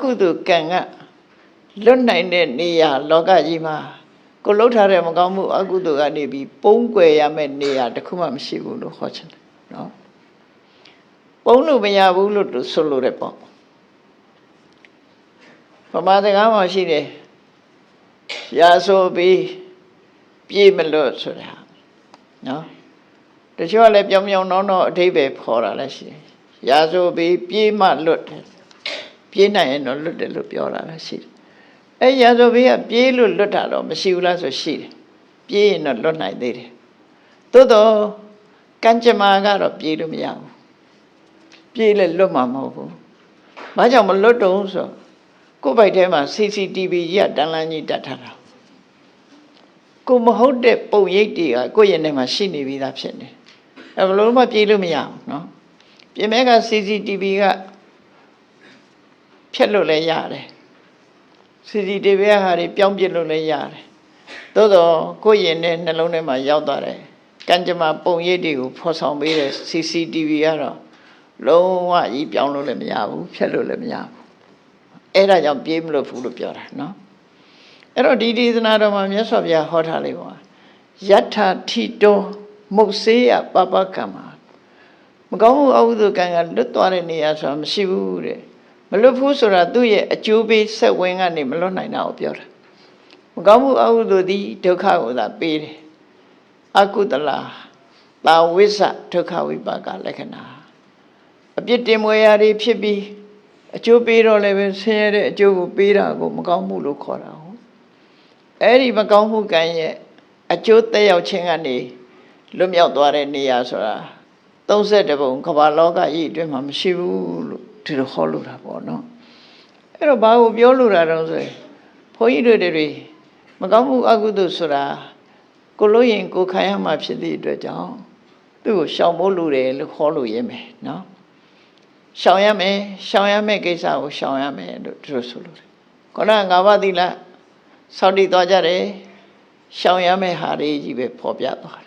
ကုသိုလ်ကံကလွတ်နိုင်တဲ့နေရာလောကကြီးမှာကိုလှုပ်ထားတဲ့မကောင်းမှုအကုသိုလ်ကနေပြီးပုံးကွယ်ရမယ့်နေရာတစ်ခုမှမရှိဘူးလို့ဟောချင်တယ်နော်ပုံးလို့မရဘူးလို့ဆိုလိုတယ်ပေါ့ဗမာစကားမှာရှိတယ်ရာဆိုပြီးပြေးမလွတ်ဆိုတာနော်တချို့ကလည်းပြောင်ပြောင်တော့အဓိပ္ပာယ်ခေါ်တာလည်းရှိတယ်ရာဆိုပြီးပြေးမှလွတ်တယ်ပြေးနိုင်ရင်တော့လွတ်တယ်လို့ပြောတာလည်းရှိတယ်အဲရာဆိုပြီးကပြေးလို့လွတ်တာတော့မရှိဘူးလားဆိုရှိတယ်ပြေးရင်တော့လွတ်နိုင်သေးတယ်သို့တော့ကံကြမ္မာကတော့ပြေးလို့မရဘူးပြေးလဲလွတ်မှာမဟုတ်ဘူးဘာကြောင့်မလွတ်တော့ဆိုကိုယ့်ဘိုက်ထဲမှာ CCTV ကြီးကတန်းလန်းကြီးတက်ထားတာကိုမဟုတ်တဲ့ပုံရိပ်တွေကကိုယ့်ရင်ထဲမှာရှိနေပြီးသားဖြစ်နေအဲဘလို့မှပြေးလို့မရဘူးနော်ပြင်မဲ့က CCTV ကဖြတ်လို့လည်းရတယ် CCTV ဟာတွေပြောင်းပြစ်လို့လည်းရတယ်သို့တော့ကိုယ့်ရင်ထဲနှလုံးထဲမှာရောက်သွားတယ်ကံကြမ္မာပုံရိပ်တွေကိုဖော်ဆောင်ပေးတဲ့ CCTV ကတော့လုံးဝကြီးပြောင်းလို့လည်းမရဘူးဖြတ်လို့လည်းမရဘူးအဲ့ဒါကြောင့်ပြေးမလို့ဘူးလို့ပြောတာနော်အဲ့တော့ဒီဒေသနာတော်မှာမြတ်စွာဘုရားဟောထားလေးပါယထာထိတောမုတ်စေယပပကမ္မာမကောင်းမှုအကုသိုလ်ကံကလွတ်သွားတဲ့နေရာဆိုတာမရှိဘူးတဲ့မလွတ်ဘူးဆိုတာသူ့ရဲ့အကျိုးပေးဆက်ဝင်ကနေမလွတ်နိုင်တာကိုပြောတာမကောင်းမှုအကုသိုလ်သည်ဒုက္ခကိုသာပေးတယ်အကုသလတာဝိစ္စဒုက္ခဝိပါကလက္ခဏာအပြစ်တင်မွေရာတွေဖြစ်ပြီးအကျိုးပေးတော့လည်းပဲဆင်းရဲတဲ့အကျိုးကိုပေးတာကိုမကောင်းမှုလို့ခေါ်တာဟုတ်အဲ့ဒီမကောင်းမှုကံရဲ့အကျိုးသက်ရောက်ခြင်းကနေလွတ်မြောက်သွားတဲ့နေရာဆိုတာ31ပုံကမ္ဘာလောကကြီးအတွင်းမှာမရှိဘူးလို့ဒီလိုဟောလို့တာပေါ့နော်အဲ့တော့ဘာကိုပြောလို့တာတော့ဆိုရင်ဘုန်းကြီးတို့တွေမကောင်းမှုအကုသိုလ်ဆိုတာကိုလို့ရင်ကိုခံရမှာဖြစ်သည့်အတွက်ကြောင့်သူ့ကိုရှောင်ဖို့လိုတယ်လို့ခေါ်လို့ရမယ်နော်ရှောင်ရမယ်ကိစ္စကိုရှောင်ရမယ်လို့သူတို့ဆိုလို့တယ်ခေါင်းကငါးပါးသီလစောင့်တည်သွားကြတယ်ရှောင်ရမယ်ဟာတွေကြီးပဲဖော်ပြသွားတယ်